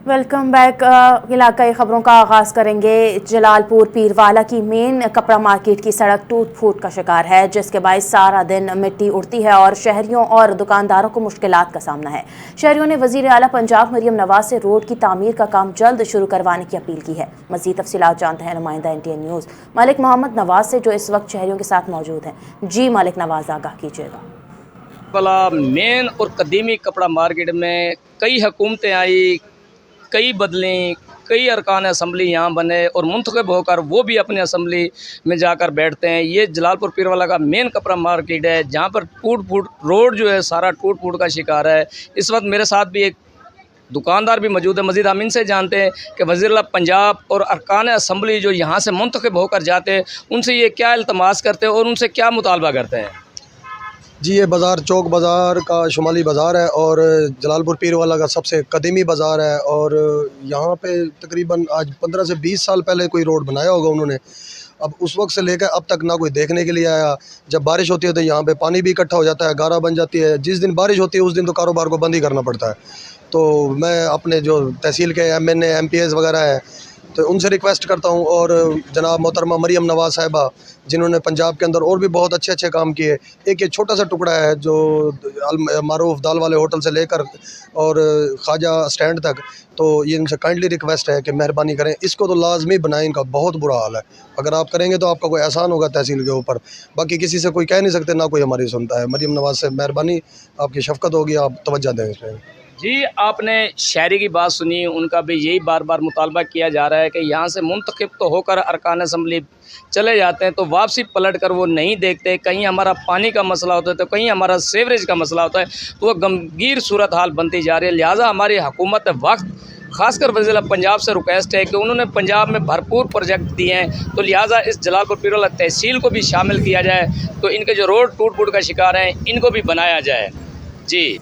Welcome back. इलाकाई खबरों का आगाज करेंगे। जलालपुर पीरवाला की मेन कपड़ा मार्केट की सड़क टूट फूट का शिकार है, जिसके बायस सारा दिन मिट्टी उड़ती है और शहरियों और दुकानदारों को मुश्किलात का सामना है। शहरियों ने वजीर आला पंजाब मरियम नवाज से रोड की तामीर का काम जल्द शुरू करवाने की अपील की है। मजीद तफसीलात जानते हैं नुमाइंदा NTN न्यूज़ मलिक मोहम्मद नवाज से, जो इस वक्त शहरियों के साथ मौजूद हैं। जी मलिक नवाज, आगाह कीजिएगा। वाला मेन और कदीमी कपड़ा मार्केट में कई हुकूमतें आई, कई बदलें, कई अरकान असम्बली यहाँ बने और मुंतखब होकर वो भी अपनी असम्बली में जाकर बैठते हैं। ये जलालपुर पीरवाला का मेन कपड़ा मार्केट है, जहाँ पर टूट फूट रोड जो है सारा टूट फूट का शिकार है। इस वक्त मेरे साथ भी एक दुकानदार भी मौजूद है। मज़ीद हम इनसे जानते हैं कि वज़ीर पंजाब और अरकान असम्बली जो यहाँ से मुंतखब होकर जाते हैं, उनसे ये क्या इल्तमास करते हैं और उनसे क्या मुतालबा करते हैं। जी, ये बाज़ार चौक बाज़ार का शुमाली बाज़ार है और जलालपुर पीरवाला का सबसे कदीमी बाज़ार है। और यहाँ पे तकरीबन आज 15 से 20 साल पहले कोई रोड बनाया होगा उन्होंने। अब उस वक्त से लेकर अब तक ना कोई देखने के लिए आया। जब बारिश होती है तो यहाँ पे पानी भी इकट्ठा हो जाता है, गारा बन जाती है। जिस दिन बारिश होती है उस दिन तो कारोबार को बंद ही करना पड़ता है। तो मैं अपने जो तहसील के MNA MPs वगैरह हैं तो उनसे रिक्वेस्ट करता हूँ, और जनाब मोहतरमा मरियम नवाज़ साहिबा जिन्होंने पंजाब के अंदर और भी बहुत अच्छे अच्छे काम किए। एक ये छोटा सा टुकड़ा है जो मारूफ दाल वाले होटल से लेकर और ख्वाजा स्टैंड तक, तो ये इनसे काइंडली रिक्वेस्ट है कि मेहरबानी करें, इसको तो लाजमी बनाएं। इनका बहुत बुरा हाल है। अगर आप करेंगे तो आपका कोई एहसान होगा तहसील के ऊपर। बाकी किसी से कोई कह नहीं सकते, ना कोई हमारी सुनता है। मरियम नवाज़ से मेहरबानी, आपकी शफकत होगी, आप तवज्जो दें इसमें। जी, आपने शहरी की बात सुनी, उनका भी यही बार बार मुतालबा किया जा रहा है कि यहाँ से मुंतखब तो होकर अरकान असम्बली चले जाते हैं तो वापसी पलट कर वो नहीं देखते। कहीं हमारा पानी का मसला होता है तो कहीं हमारा सीवरेज का मसला होता है, तो वह गंभीर सूरत हाल बनती जा रही है। लिहाजा हमारी हुकूमत वक्त खासकर वज़ीर पंजाब से रिक्वेस्ट है कि उन्होंने पंजाब में भरपूर प्रोजेक्ट दिए हैं, तो लिहाजा इस जलालपुर पीरवाला तहसील को भी शामिल किया जाए, तो इनके जो रोड टूट फूट का शिकार हैं इनको भी बनाया जाए। जी,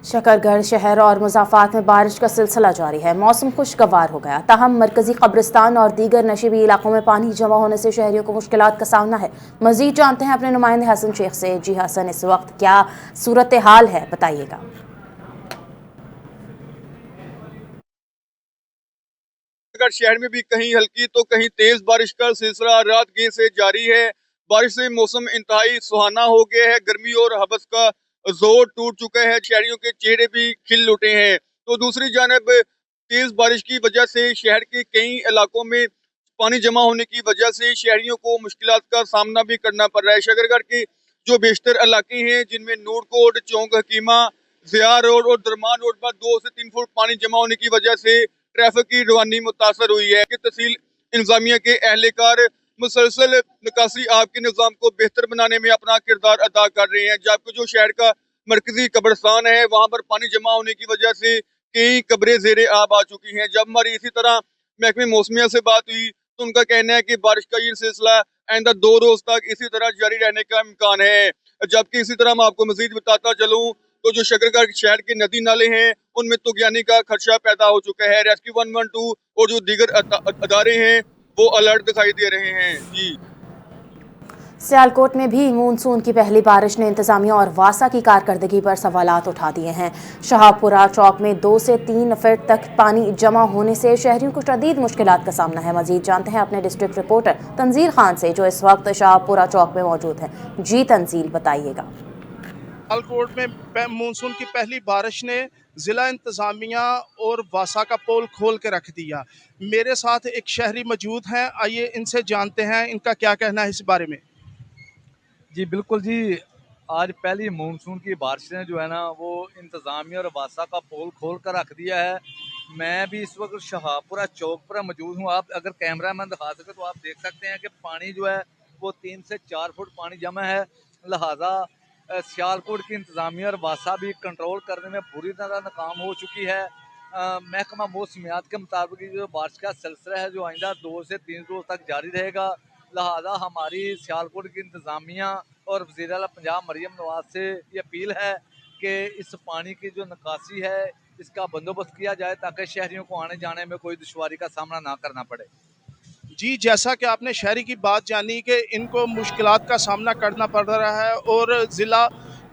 शकरगढ़ शहर और मुज़ाफ़ात में बारिश का सिलसिला जारी है। मौसम खुशगवार हो गया, ताहम मरकज़ी कब्रिस्तान और दीगर नशीबी इलाकों में पानी जमा होने से शहरियों को मुश्किलात का सामना है। मज़ीद जानते हैं अपने नुमाइंदे हसन शेख से। जी हसन, इस वक्त क्या सूरत हाल है, बताइएगा। शहर में भी कहीं हल्की तो कहीं तेज बारिश का सिलसिला रात गए से जारी है। बारिश से मौसम इंतहाई सुहाना हो गया है। गर्मी और हबस का जोर टूट चुका है। शहरियों के चेहरे भी खिल उठे हैं। तो दूसरी जानब तेज बारिश की वजह से शहर के कई इलाकों में पानी जमा होने की वजह से शहरियों को मुश्किलात का सामना भी करना पड़ रहा है। शकरगढ़ के जो बेशतर इलाके हैं, जिनमें नूर कोट, चौक हकीमा, जिया रोड और दरमान रोड पर 2 से 3 फुट पानी जमा होने की वजह से ट्रैफिक की रवानी मुतासर हुई है कि तहसील इंतजामिया के अहलकार मुसलसल निकासी आब के निज़ाम को बेहतर बनाने में अपना किरदार अदा कर रहे हैं। जबकि जो शहर का मरकजी कब्रस्तान है, वहाँ पर पानी जमा होने की वजह से कई कब्रें ज़ेरे आब आ चुकी हैं। जब हमारी इसी तरह महकमे मौसमिया से बात हुई तो उनका कहना है कि बारिश का ये सिलसिला आइंदा 2 रोज़ तक इसी तरह जारी रहने का इम्कान है। जबकि इसी तरह मैं आपको मजीद बताता चलूँ तो जो शकरगढ़ शहर के नदी नाले हैं उनमें तुगयानी का खदशा पैदा हो चुका है। रेस्क्यू 112 और जो दीगर अदारे हैं वो अलर्ट दिखाई दे रहे हैं। जी, सियालकोट में भी मानसून की पहली बारिश ने इंतजामिया और वासा की कारकर्दगी पर सवालात उठा दिए हैं। शाहपुरा चौक में 2 से 3 फीट तक पानी जमा होने से शहरियों को शदीद मुश्किलात का सामना है। मजीद जानते हैं अपने डिस्ट्रिक्ट रिपोर्टर तंजील खान से, जो इस वक्त शाहपुरा चौक में मौजूद है। जी तंजील, बताइएगा। सियालकोट में मानसून की पहली बारिश ने ज़िला इंतज़ामिया और वासा का पोल खोल के रख दिया। मेरे साथ एक शहरी मौजूद हैं, आइए इनसे जानते हैं इनका क्या कहना है इस बारे में। जी बिल्कुल जी, आज पहली मानसून की बारिशें जो है ना वो इंतज़ामिया और वासा का पोल खोल कर रख दिया है। मैं भी इस वक्त शाहपुरा चौक पर मौजूद हूँ। आप अगर कैमरा मैन दिखा सके तो आप देख सकते हैं कि पानी जो है वो 3 से 4 फुट पानी जमा है। लिहाजा सियालकोट की इंतज़ामिया और वासा भी कंट्रोल करने में पूरी तरह नाकाम हो चुकी है। महकमा मौसमियात के मुताबिक जो बारिश का सिलसिला है जो आइंदा 2 से 3 रोज़ तक जारी रहेगा। लिहाजा हमारी सियालकोट की इंतज़ामिया और वज़ीर आला पंजाब मरियम नवाज से ये अपील है कि इस पानी की जो निकासी है इसका बंदोबस्त किया जाए ताकि शहरियों को आने जाने में कोई दुश्वारी का सामना ना करना पड़े। जी, जैसा कि आपने शहरी की बात जानी कि इनको मुश्किलात का सामना करना पड़ रहा है और ज़िला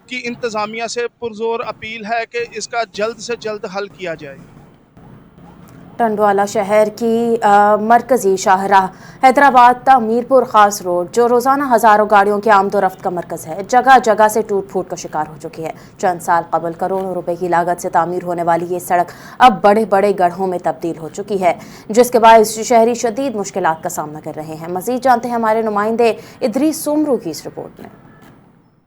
की इंतज़ामिया से पुरज़ोर अपील है कि इसका जल्द से जल्द हल किया जाए। टंडवाला शहर की मरकजी शाहराह हैदराबाद ता मीरपुर खास रोड जो रोज़ाना हज़ारों गाड़ियों की आमदोरफ्त का मरकज़ है, जगह जगह से टूट फूट का शिकार हो चुकी है। चंद साल कबल करोड़ों रुपए की लागत से तामीर होने वाली ये सड़क अब बड़े बड़े गड्ढों में तब्दील हो चुकी है, जिसके बायस शहरी शदीद मुश्किलात का सामना कर रहे हैं। मज़ीद जानते हैं हमारे नुमाइंदे इदरीस सुमरू की इस रिपोर्ट में।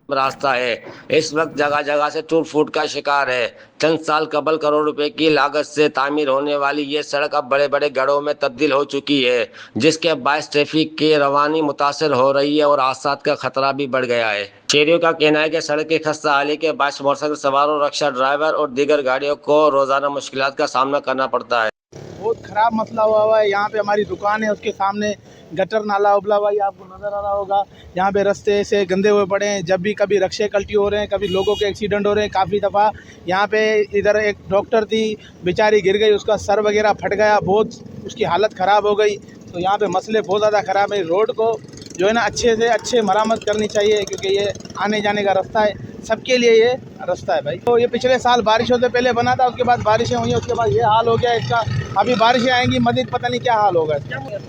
रास्ता है इस वक्त जगह जगह से टूट फूट का शिकार है। चंद साल कबल करोड़ रुपए की लागत से तामीर होने वाली ये सड़क अब बड़े बड़े गड्ढों में तब्दील हो चुकी है, जिसके बायस ट्रैफिक की रवानी मुतासर हो रही है और हादसात का खतरा भी बढ़ गया है। शहरियों का कहना है कि सड़क की खस्ता हाली के बायस मोटरसाइकिल सवारों, रक्षा ड्राइवर और दीगर गाड़ियों को रोजाना मुश्किलात का सामना करना पड़ता है। बहुत ख़राब मसला हुआ है। यहाँ पे हमारी दुकान है, उसके सामने गटर नाला उबला हुआ है, आपको नज़र आ रहा होगा। यहाँ पे रास्ते से गंदे हुए पड़े हैं, जब भी कभी रक्शे कल्टी हो रहे हैं, कभी लोगों के एक्सीडेंट हो रहे हैं। काफ़ी दफ़ा यहाँ पे इधर एक डॉक्टर थी, बेचारी गिर गई, उसका सर वगैरह फट गया, बहुत उसकी हालत ख़राब हो गई। तो यहाँ पे मसले बहुत ज़्यादा ख़राब है। रोड को जो है ना अच्छे से अच्छे मरम्मत करनी चाहिए, क्योंकि ये आने जाने का रास्ता है, सबके लिए ये रास्ता है भाई। तो ये पिछले साल बारिशों से पहले बना था, उसके बाद बारिशें हुई, उसके बाद ये हाल हो गया इसका। अभी बारिशें आएंगी, मज़ीद पता नहीं क्या हाल होगा।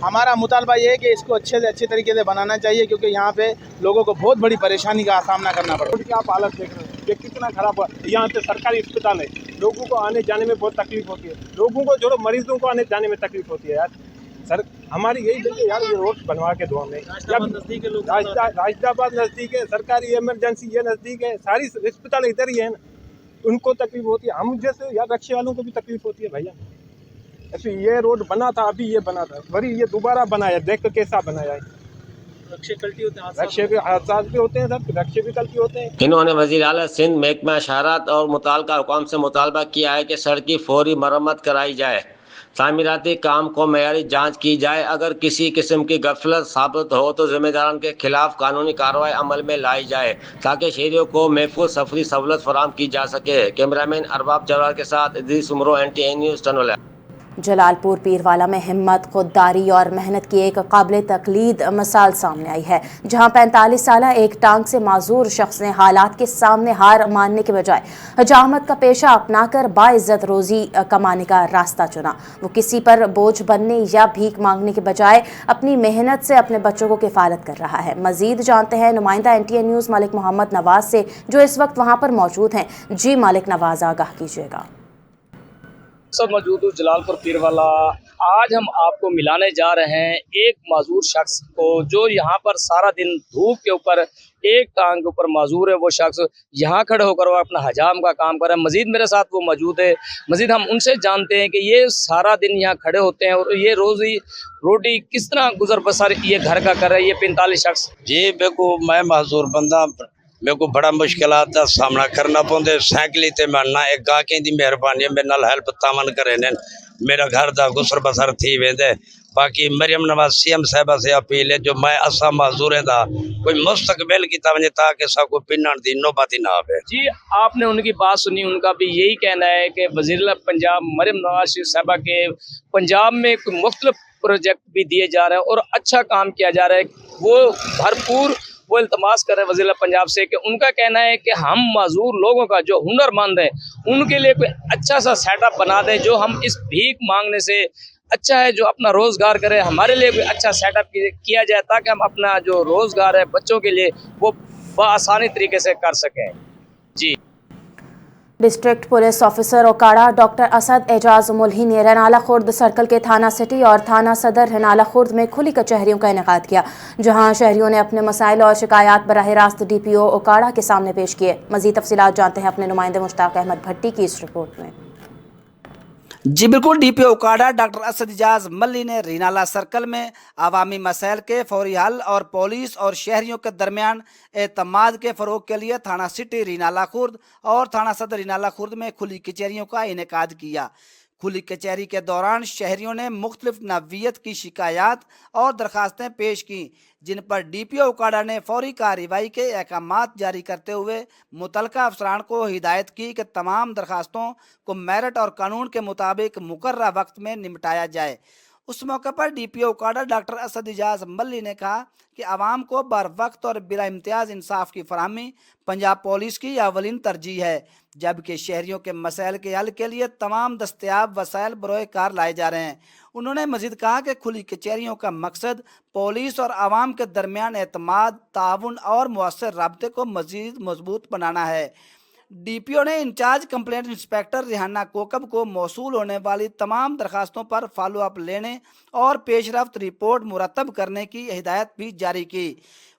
हमारा मुतालबा ये है कि इसको अच्छे से अच्छे तरीके से बनाना चाहिए, क्योंकि यहाँ पे लोगों को बहुत बड़ी परेशानी का सामना करना पड़ता है। रोड की आप हालत देख रहे हैं, ये कितना खराब है। यहाँ पे सरकारी अस्पताल है, लोगों को आने जाने में बहुत तकलीफ होती है, लोगों को जोड़ो मरीजों को आने जाने में तकलीफ होती है यार। सर हमारी यही देखिए यार, ये रोड बनवा के दो हमें। राशिदाबाद नज़दीक है, सरकारी इमरजेंसी ये नज़दीक है, सारी अस्पताल इधर ही है ना, उनको तकलीफ होती है, हम जैसे यार रक्शे वालों को भी तकलीफ होती है भैया। ऐसे ये रोड बना था, अभी ये बना था, वही ये दोबारा बनाया, देख कैसा बनाया है। रक्शे कल्टी होते हैं, रक्शे के हादसात भी होते हैं सर, रक्शे भी कल्टी होते हैं। इन्होंने वज़ीर आला सिंध महकमा इशारात और मुताल्लिका हुकाम से मुतालबा किया है कि सड़क की फौरी मरम्मत कराई जाए, तामीराती काम को मेयारी जांच की जाए। अगर किसी किस्म की गफलत साबित हो तो जिम्मेदारान के खिलाफ कानूनी कार्रवाई अमल में लाई जाए, ताकि शहरियों को महफूज सफरी सहूलत फराहम की जा सके। कैमरामैन अरबाब जवाहर के साथ इदरीस उमरो, NTA न्यूज़, टंडवाला। जलालपुर पीरवाला में हिम्मत, खुददारी और मेहनत की एक काबिल तकलीद मिसाल सामने आई है, जहां 45 साल एक टांग से माजूर शख्स ने हालात के सामने हार मानने के बजाय हजामत का पेशा अपनाकर बाइज्जत रोजी कमाने का रास्ता चुना। वो किसी पर बोझ बनने या भीख मांगने के बजाय अपनी मेहनत से अपने बच्चों को किफालत कर रहा है। मजीद जानते हैं नुमाइंदा NTA न्यूज़ मालिक मोहम्मद नवाज से, जो इस वक्त वहां पर मौजूद हैं। जी मालिक नवाज, आगाह कीजिएगा। सब मौजूद हूँ जलालपुर पीरवाला। आज हम आपको मिलाने जा रहे हैं एक माजूर शख्स को, जो यहाँ पर सारा दिन धूप के ऊपर एक टांग के ऊपर माजूर है। वो शख्स यहाँ खड़े होकर वो अपना हजाम का काम कर रहा है। मजीद मेरे साथ वो मौजूद है, मजीद हम उनसे जानते हैं कि ये सारा दिन यहाँ खड़े होते हैं और ये रोजी रोटी किस तरह गुजर बसर ये घर का कर रहे हैं। ये 45 शख्स जी बिल्कुल, मैं माजूर बंदा, मेरे को बड़ा मुश्किलात का सामना करना पौंदे। साइकिल ते मैं एक गाहकें दी मेहरबानी मेरे नाल हेल्प तामन करे ने मेरा घर दा गुसर बसर थी वेंदे। बाकी मरियम नवाज CM साहिबा से अपील है, जो मैं असा माजूर दा कोई मुस्तकबिल की तवजे ताकि सबको पिनण दी नौबत ना आवे। जी आपने उनकी बात सुनी, उनका भी यही कहना है कि वज़ीर पंजाब मरियम नवाज साहिबा के पंजाब में कोई मुख्तलिफ प्रोजेक्ट भी दिए जा रहे हैं और अच्छा काम किया जा रहा है। वो भरपूर वो इल्तमास कर रहे हैं वज़ीर पंजाब से कि उनका कहना है कि हम माजूर लोगों का जो हुनरमंद है उनके लिए कोई अच्छा सा सेटअप बना दें, जो हम इस भीख मांगने से अच्छा है, जो अपना रोज़गार करे। हमारे लिए कोई अच्छा सेटअप किया जाए ताकि हम अपना जो रोज़गार है बच्चों के लिए वो आसानी तरीके से कर सकें। जी district police officer Okara doctor Asad Ijaz Malhi ने रनाला खुर्द सर्कल के थाना सिटी और थाना सदर रनाला खुर्द में खुली कचहरियों का इनेकाद किया, जहां शहरियों ने अपने मसाइल और शिकायत बराह रास्त DPO ओकाड़ा के सामने पेश किए। मजीद तफसीलात जानते हैं अपने नुमाइंदे मुश्ताक अहमद भट्टी की इस रिपोर्ट में। जी बिल्कुल, DPO ओकाड़ा डॉक्टर असद एजाज मल्ली ने रीनाला सर्कल में अवामी मसाइल के फौरी हल और पुलिस और शहरियों के दरमियान एतमाद के फ़रोग के लिए थाना सिटी रीनाला खुर्द और थाना सदर रीनाला खुर्द में खुली कचहरियों का इनेकाद किया। खुली कचहरी के दौरान शहरियों ने मुख्तलिफ नवीयत की शिकायत और दरखास्तें पेश की, जिन पर DPO ओकाड़ा ने फौरी कार्रवाई के अहकामात जारी करते हुए मुतलका अफसरान को हिदायत की कि तमाम दरखास्तों को मेरिट और कानून के मुताबिक मुकर्रर वक्त में निपटाया जाए। उस मौके पर डीपीओ उकाड़ा डॉक्टर असद इजाज मल्ली ने कहा कि आवाम को बर वक्त और बिला इम्तियाज इंसाफ की फराहमी पंजाब पुलिस की अवलीन तरजीह है, जबकि शहरियों के मसाइल के हल के लिए तमाम दस्तयाब वसाइल बरोए कार लाए जा रहे हैं। उन्होंने मजीद कहा कि खुली कचहरियों का मकसद पुलिस और आवाम के दरमियान एतमाद, ताउन और मुअस्सर राब्ते को मजीद मजबूत बनाना है। डीपीओ ने in charge complaint inspector Rihana Kokab को मौसूल होने वाली तमाम दरखास्तों पर फॉलो अप लेने और पेशरफ्त रिपोर्ट मुरतब करने की हिदायत भी जारी की।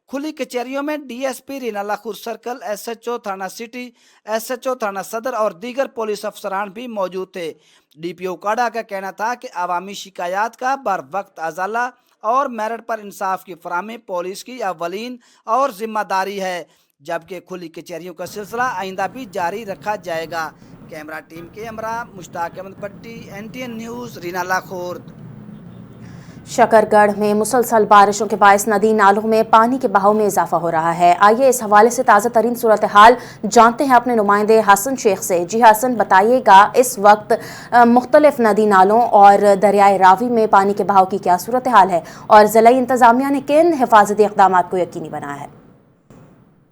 खुली कचहरियों में डीएसपी रीनाला खुर सर्कल, एसएचओ थाना सिटी, एसएचओ थाना सदर और दीगर पुलिस अफसरान भी मौजूद थे। डीपीओ उकाड़ा का कहना था कि अवामी शिकायत का बर वक्त अजाला और मेरिट पर इंसाफ की फराहमी पुलिस की अवलीन और जिम्मेदारी है, जबकि खुली कचहरियों का सिलसिला आइंदा भी जारी रखा जाएगा। कैमरा टीम के हमरा मुश्ताक अहमद पट्टी, NTN न्यूज़, रीनाला खुर्द। शकरगढ़ में मुसलसल बारिशों के बायस नदी नालों में पानी के बहाव में इजाफा हो रहा है। आइए इस हवाले से ताज़ा तरीन सूरत हाल जानते हैं अपने नुमाइंदे हसन शेख से। जी हसन, बताइएगा इस वक्त मुख्तलिफ नदी नालों और दरियाए रावी में पानी के बहाव की क्या सूरत हाल है और ज़िला इंतज़ामिया ने किन हिफाजती इक़दाम को यकीनी बनाया है?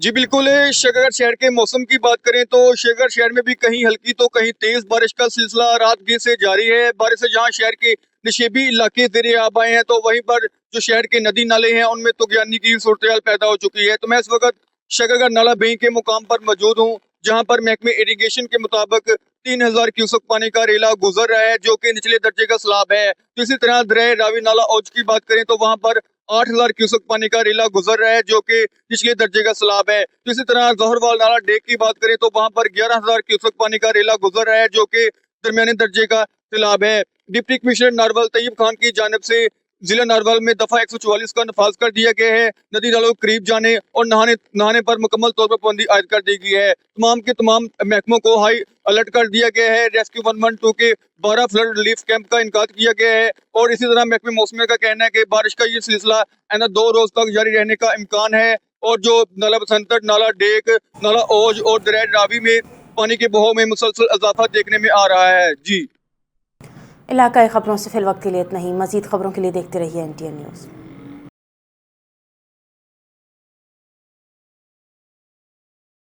जी बिल्कुल, शकरगढ़ शहर के मौसम की बात करें तो शकरगढ़ शहर में भी कहीं हल्की तो कहीं तेज बारिश का सिलसिला रात गीर से जारी है। बारिश से जहां शहर के निशेबी इलाके ज़ेरे आब आए हैं, तो वहीं पर जो शहर के नदी नाले हैं उनमें तुगयानी की सूरत पैदा हो चुकी है। तो मैं इस वक्त शकरगढ़ नाला बेई के मुकाम पर मौजूद हूँ, जहाँ पर महकमे इरीगेशन के मुताबिक 3000 क्यूसेक पानी का रेला गुजर रहा है, जो कि निचले दर्जे का सैलाब है। तो इसी तरह दरिया रावी नाला औज की बात करें तो वहाँ पर 8000 क्यूसेक पानी का रेला गुजर रहा है, जो कि निचले दर्जे का सैलाब है। तो इसी तरह जौहरवाल नाला डेक की बात करें तो वहाँ पर 11000 क्यूसेक पानी का रेला गुजर रहा है, जो कि दरमियाने दर्जे का सैलाब है। डिप्टी कमिश्नर नारवल तैयब खान की जानिब से जिला नारवल में दफा 144 का नफाज कर दिया गया है। नदी नालों के करीब जाने और नहाने पर मुकम्मल तौर पर पाबंदी आयद कर दी गई है। तमाम के तमाम महकमों को हाई अलर्ट कर दिया गया है। रेस्क्यू 112 के 12 फ्लड रिलीफ कैंप का इनकाद किया गया है और इसी तरह महकमे मौसम का कहना है कि बारिश का ये सिलसिला आइंदा 2 रोज तक जारी रहने का इम्कान है और जो नाला बसंतर, नाला डेक, नाला औज और दरिया रावी में पानी के बहाव में मुसलसल इजाफा देखने में आ रहा है। जी, इलाकाई खबरों से फिल वक्त के लिए इतना ही। मजीद खबरों के लिए देखते रहिए NTN न्यूज़।